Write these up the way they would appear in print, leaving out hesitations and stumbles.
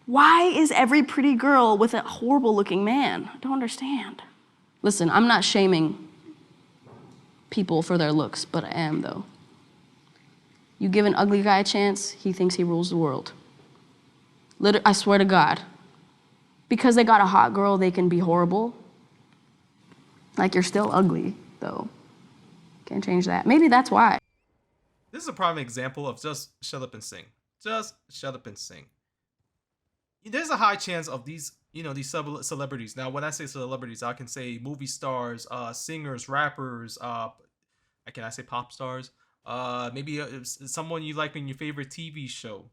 Why is every pretty girl with a horrible looking man? I don't understand. Listen, I'm not shaming people for their looks, but I am though. You give an ugly guy a chance, he thinks he rules the world. I swear to God. Because they got a hot girl, they can be horrible. Like, you're still ugly, though. Can't change that. Maybe that's why. This is a prime example of just shut up and sing. Just shut up and sing. There's a high chance of these, these celebrities. Now, when I say celebrities, I can say movie stars, singers, rappers. Can I say pop stars? Maybe someone you like in your favorite TV show.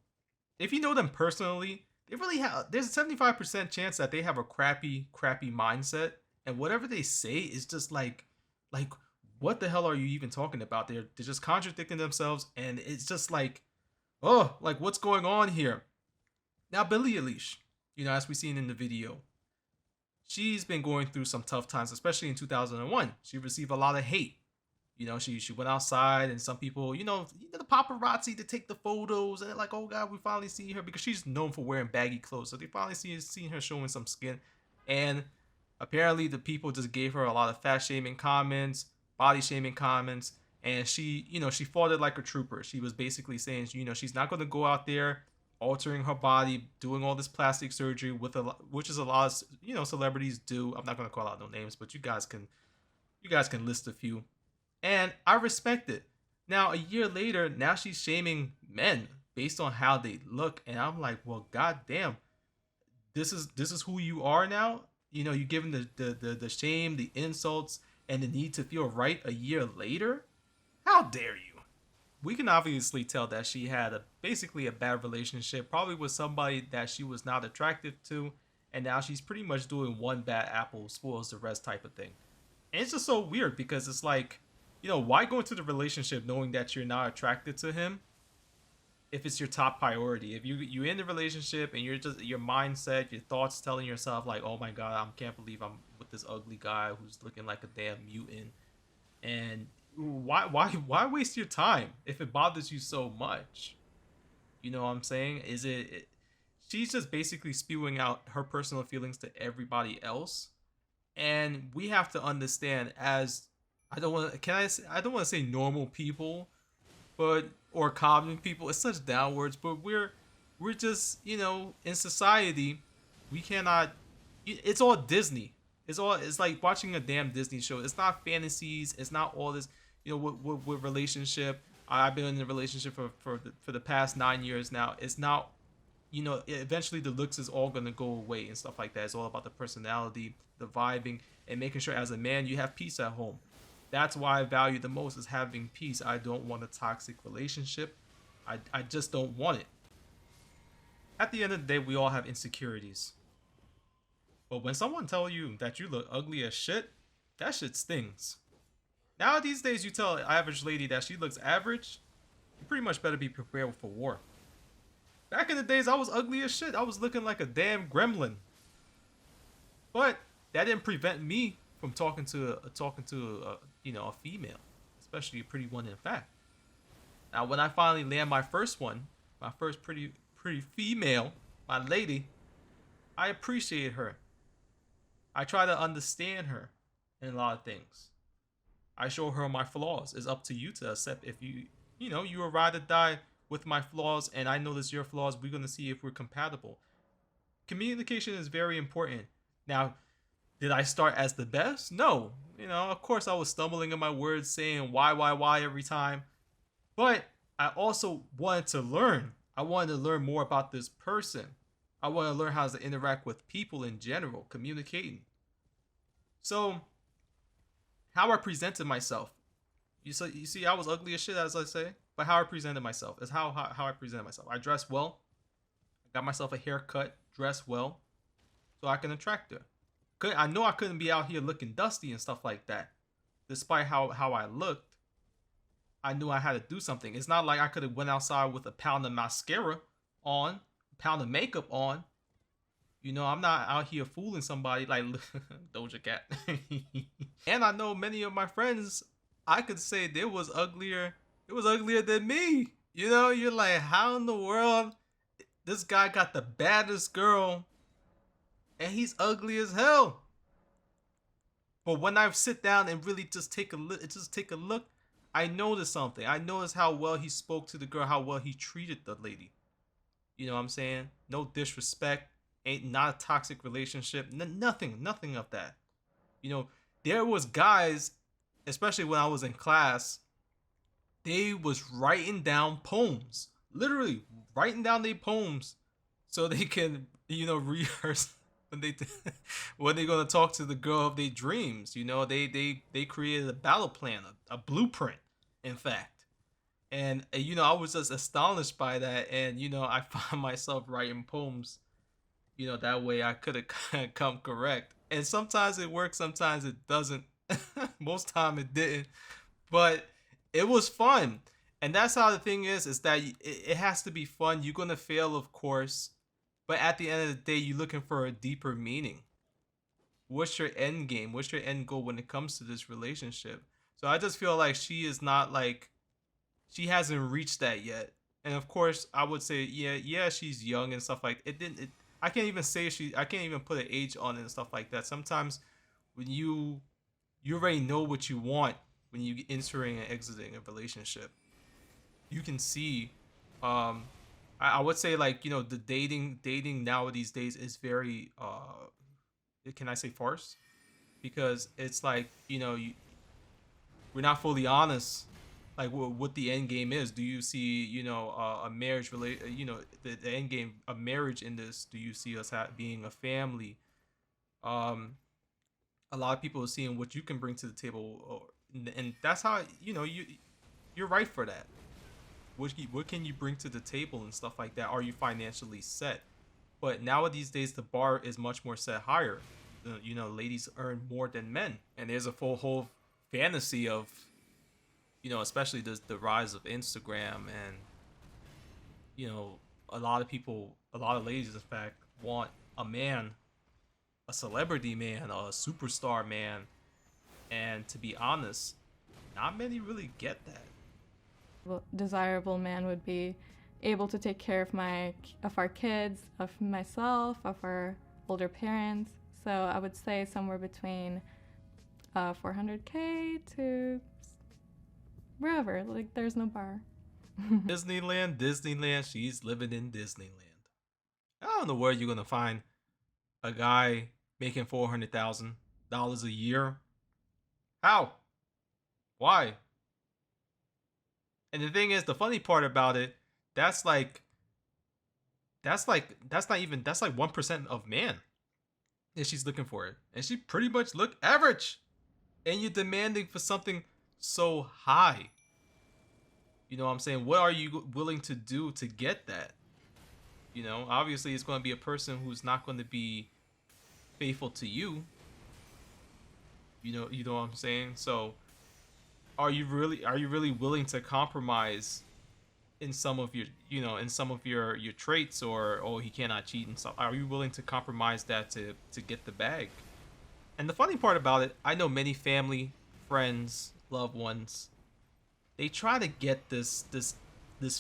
If you know them personally, they really have. There's a 75% chance that they have a crappy mindset, and whatever they say is just like, what the hell are you even talking about? They're just contradicting themselves, and it's just like, oh, like what's going on here? Now, Billie Eilish, as we seen in the video, she's been going through some tough times, especially in 2001. She received a lot of hate. She went outside, and some people, the paparazzi to take the photos, and they're like, oh God, we finally see her, because she's known for wearing baggy clothes. So they finally seen her showing some skin, and apparently the people just gave her a lot of fat shaming comments, body shaming comments, and she fought it like a trooper. She was basically saying, she's not going to go out there altering her body, doing all this plastic surgery which is a lot of celebrities do. I'm not going to call out no names, but you guys can list a few. And I respect it. Now, a year later, now she's shaming men based on how they look, and I'm like, well, goddamn, this is who you are now. You give them the shame, the insults, and the need to feel right a year later. How dare you? We can obviously tell that she had basically a bad relationship, probably with somebody that she was not attractive to, and now she's pretty much doing one bad apple spoils the rest type of thing. And it's just so weird, because it's like, why go into the relationship knowing that you're not attracted to him if it's your top priority? If you're in the relationship and you're just, your mindset, your thoughts telling yourself like, oh my God, I can't believe I'm with this ugly guy who's looking like a damn mutant. And why waste your time if it bothers you so much? You know what I'm saying? She's just basically spewing out her personal feelings to everybody else. And we have to understand, as I don't want to say normal people, or common people. It's such downwards, but we're just, in society, we cannot. It's all Disney. It's like watching a damn Disney show. It's not fantasies. It's not all this. With relationship. I've been in a relationship for the past 9 years now. It's not. Eventually the looks is all gonna go away and stuff like that. It's all about the personality, the vibing, and making sure as a man you have peace at home. That's why I value the most, is having peace. I don't want a toxic relationship. I just don't want it. At the end of the day, we all have insecurities. But when someone tells you that you look ugly as shit, that shit stings. Now these days, you tell an average lady that she looks average, you pretty much better be prepared for war. Back in the days, I was ugly as shit. I was looking like a damn gremlin. But that didn't prevent me from talking to a female, especially a pretty one, in fact. Now, when I finally land my first one, my first pretty female, my lady, I appreciate her. I try to understand her in a lot of things. I show her my flaws. It's up to you to accept. If you would rather die with my flaws, and I notice your flaws, we're gonna see if we're compatible. Communication is very important. Now, did I start as the best? No. Of course I was stumbling in my words, saying why every time. But I also wanted to learn. I wanted to learn more about this person. I want to learn how to interact with people in general, communicating. So, how I presented myself. You see, I was ugly as shit, as I say, but how I presented myself is how I presented myself. I dressed well. I got myself a haircut, dressed well, so I can attract her. I know I couldn't be out here looking dusty and stuff like that. Despite how I looked, I knew I had to do something. It's not like I could have went outside with a pound of mascara on, a pound of makeup on. I'm not out here fooling somebody like Doja Cat. And I know many of my friends, I could say they was uglier. It was uglier than me. You're like, how in the world this guy got the baddest girl, and he's ugly as hell. But when I sit down and really just take a look, I noticed something. I noticed how well he spoke to the girl, how well he treated the lady. You know what I'm saying? No disrespect, ain't not a toxic relationship, nothing of that. You know, there was guys, especially when I was in class, they was writing down poems, literally writing down their poems, so they can rehearse when they when they gonna talk to the girl of their dreams. You know, they created a battle plan, a blueprint, in fact. And I was just astonished by that, and I found myself writing poems. That way I could have come correct. And sometimes it works, sometimes it doesn't. Most time it didn't, but it was fun. And that's how the thing is that it has to be fun. You're gonna fail, of course, but at the end of the day, you're looking for a deeper meaning. What's your end game? What's your end goal when it comes to this relationship? So I just feel like she is not like, she hasn't reached that yet. And of course, I would say, yeah, she's young and stuff like it. Didn't it? I can't even say I can't even put an age on it and stuff like that. Sometimes when you already know what you want when you entering and exiting a relationship, you can see. I would say, like, the dating now these days is very can I say farce, because it's like, we're not fully honest, like, what the end game is. Do you see, a marriage the end game, a marriage in this? Do you see us being a family? A lot of people are seeing what you can bring to the table, and that's how, you're right for that. What can you bring to the table and stuff like that? Are you financially set? But nowadays days, the bar is much more set higher. Ladies earn more than men, and there's a whole fantasy of, especially the rise of Instagram, and a lot of ladies, in fact, want a man, a celebrity man, a superstar man, and to be honest, not many really get that. Desirable man would be able to take care of our kids, of myself, of our older parents. So I would say somewhere between 400K to wherever. Like, there's no bar. Disneyland. She's living in Disneyland. I don't know where you're gonna find a guy making $400,000 a year. How? Why? And the thing is, the funny part about it, that's like 1% of man. And she's looking for it. And she pretty much look average. And you're demanding for something so high. You know what I'm saying? What are you willing to do to get that? Obviously it's going to be a person who's not going to be faithful to you. You know what I'm saying? So are you really willing to compromise in some of your traits, or he cannot cheat and stuff? Are you willing to compromise that to get the bag? And the funny part about it, I know many family, friends, loved ones, they try to get this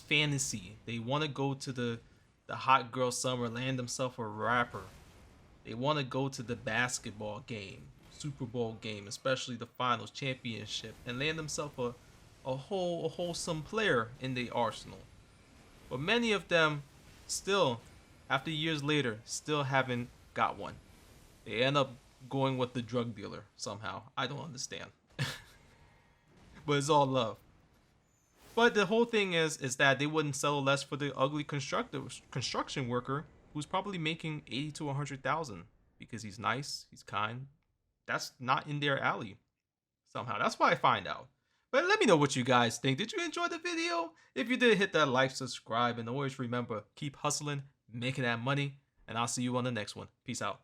fantasy. They want to go to the hot girl summer, land themselves a rapper. They want to go to the basketball game, Super Bowl game, especially the finals, championship, and land themselves a wholesome player in the arsenal. But many of them still, after years later, still haven't got one. They end up going with the drug dealer somehow. I don't understand. But it's all love. But the whole thing is that they wouldn't settle less for the ugly construction worker who's probably making 80 to 100,000 because he's nice, he's kind. That's not in their alley somehow. That's why I find out. But let me know what you guys think. Did you enjoy the video? If you did, hit that like, subscribe, and always remember, keep hustling, making that money, and I'll see you on the next one. Peace out.